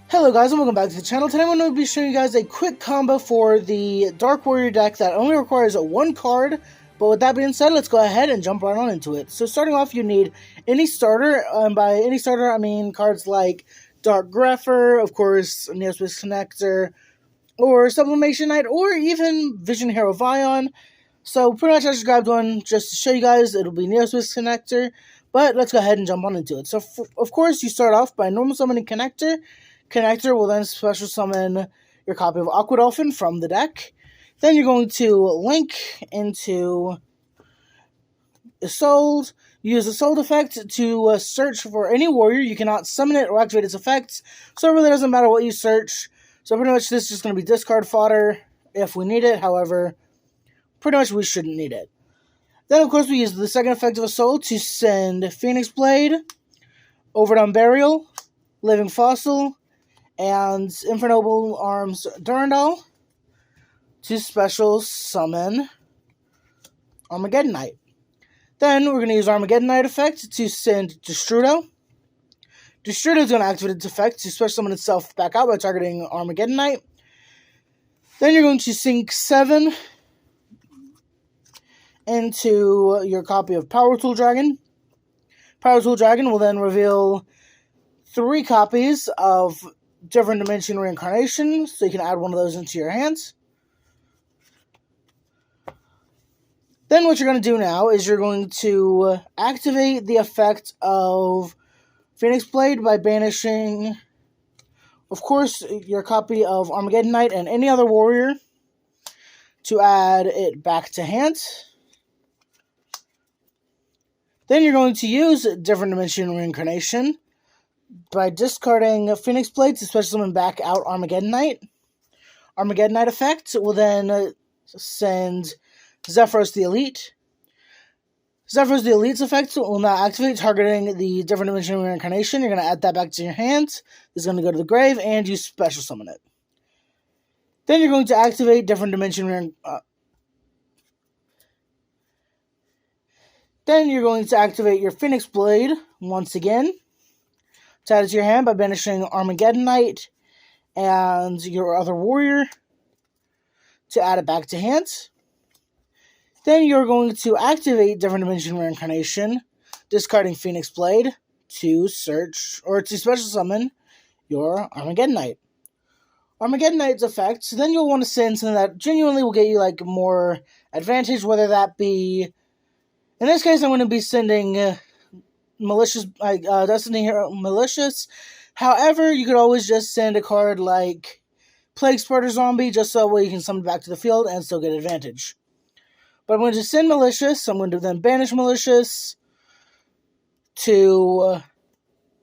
Hello guys and welcome back to the channel. Today I'm going to be showing you guys a quick combo for the Dark Warrior deck that only requires one card. But with that being said, let's go ahead and jump right on into it. So starting off, you need any starter. By any starter, I mean cards like Dark Grepher, of course, Neospace Connector, or Sublimation Knight, or even Vision Hero Vion. So pretty much I just grabbed one just to show you guys. It'll be Neospace Connector. But let's go ahead and jump on into it. So of course, you start off by normal summoning Connector. Connector will then special summon your copy of Aqua Dolphin from the deck. Then you're going to link into Isolde. Use the Isolde effect to search for any warrior. You cannot summon it or activate its effects, so it really doesn't matter what you search. So pretty much this is just going to be discard fodder if we need it. However, pretty much we shouldn't need it. Then, of course, we use the second effect of Isolde to send Phoenix Blade, Overdone Burial, Living Fossil, and Infernoble Arms Durandal to special summon Armageddon Knight. Then we're going to use Armageddon Knight effect to send Destrudo. Destrudo is going to activate its effect to special summon itself back out by targeting Armageddon Knight. Then you're going to sink 7 into your copy of Power Tool Dragon. Power Tool Dragon will then reveal 3 copies of Different Dimension Reincarnation, so you can add one of those into your hands. Then what you're going to do now is you're going to activate the effect of Phoenix Blade by banishing, of course, your copy of Armageddon Knight and any other warrior to add it back to hand. Then you're going to use Different Dimension Reincarnation by discarding Phoenix Blade to special summon back out Armageddon Knight. Armageddon Knight effect will then send Zephyros the Elite. Zephyros the Elite's effect will now activate, targeting the Different Dimension Reincarnation. You're going to add that back to your hand. This is going to go to the grave, and you special summon it. Then you're going to activate Different Dimension Then you're going to activate your Phoenix Blade once again to add it to your hand by banishing Armageddon Knight and your other warrior to add it back to hand. Then you're going to activate Different Dimension Reincarnation, discarding Phoenix Blade to search or to special summon your Armageddon Knight. Armageddon Knight's effect, so then you'll want to send something that genuinely will get you like more advantage, whether that be, in this case I'm going to be sending Malicious, Destiny Hero Malicious. However, you could always just send a card like Plague Spreader Zombie, just so that way you can summon it back to the field and still get advantage. But I'm going to send Malicious. I'm going to then banish Malicious to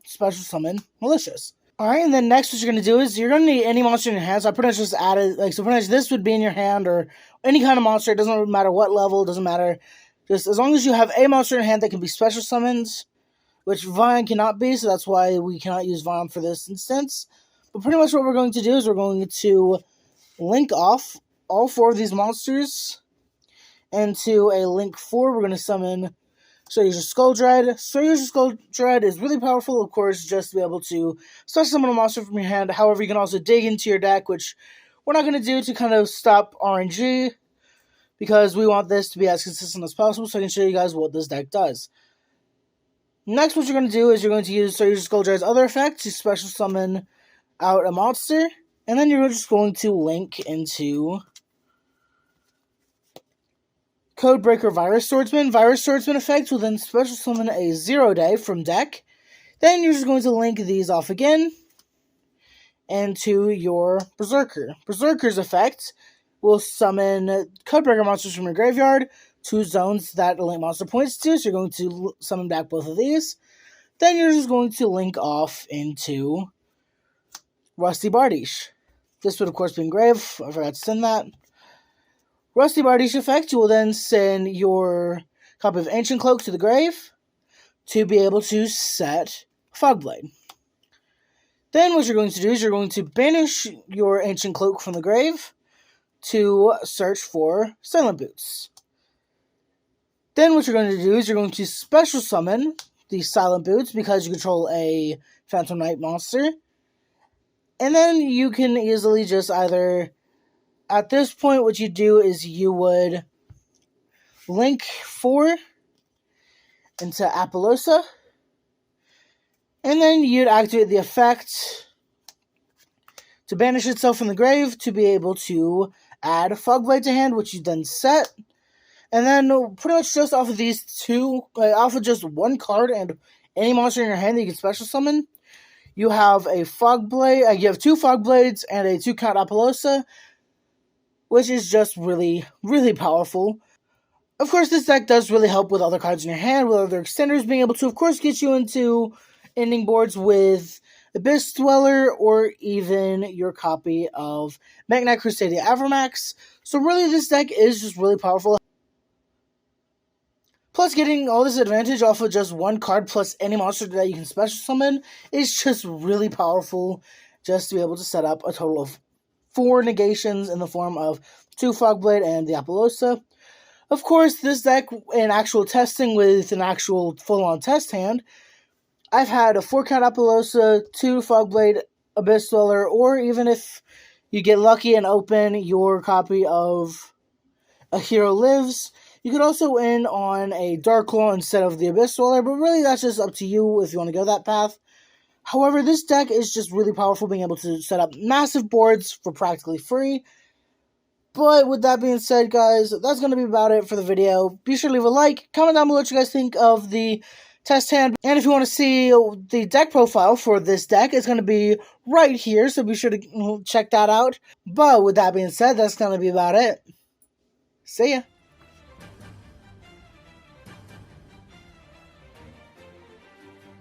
special summon Malicious. Alright, and then next what you're going to do is you're going to need any monster in your hand. So I pretty much just added, so pretty much this would be in your hand, or any kind of monster. It doesn't matter what level, it doesn't matter. Just as long as you have a monster in hand that can be special summoned, which Vion cannot be, so that's why we cannot use Vion for this instance. But pretty much what we're going to do is we're going to link off all 4 of these monsters into a link 4. We're going to summon Soyuja Skull Dread. Soyuja Skull Dread is really powerful, of course, just to be able to special summon a monster from your hand. However, you can also dig into your deck, which we're not going to do to kind of stop RNG, because we want this to be as consistent as possible, so I can show you guys what this deck does. Next, what you're going to do is you're going to use Soyuja Skull Dread's other effect to special summon out a monster, and then you're just going to link into Codebreaker Virus Swordsman. Virus Swordsman effect will then special summon a 0-day from deck. Then you're just going to link these off again into your Berserker. Berserker's effect will summon Codebreaker monsters from your graveyard to zones that a link monster points to, so you're going to summon back both of these. Then you're just going to link off into Rusty Bardiche. This would, of course, be engraved. I forgot to send that. Rusty Bardiche effect, you will then send your copy of Ancient Cloak to the grave to be able to set Fogblade. Then what you're going to do is you're going to banish your Ancient Cloak from the grave to search for Silent Boots. Then what you're going to do is you're going to special summon the Silent Boots because you control a Phantom Knight monster. And then you can easily just either, at this point, what you do is you would link 4 into Apollousa, and then you'd activate the effect to banish itself from the grave to be able to add Fogblade to hand, which you then set. And then pretty much just off of these two, off of just one card and any monster in your hand that you can special summon, you have a Fogblade, you have 2 Fogblades and a 2-count Apollousa, which is just really, really powerful. Of course, this deck does really help with other cards in your hand, with other extenders being able to, of course, get you into ending boards with Abyss Dweller or even your copy of Mekk Knight Crusadia Avramax. So really, this deck is just really powerful. Plus, getting all this advantage off of just one card plus any monster that you can special summon is just really powerful, just to be able to set up a total of 4 negations in the form of 2 Fogblade and the Apollousa. Of course, this deck, in actual testing with an actual full-on test hand, I've had a 4-count Apollousa, 2 Fogblade, Abyss Dweller, or even if you get lucky and open your copy of A Hero Lives, you could also end on a Dark Claw instead of the Abyss Dweller, but really that's just up to you if you want to go that path. However, this deck is just really powerful, being able to set up massive boards for practically free. But with that being said, guys, that's going to be about it for the video. Be sure to leave a like, comment down below what you guys think of the test hand, and if you want to see the deck profile for this deck, it's going to be right here, so be sure to check that out. But with that being said, that's going to be about it. See ya.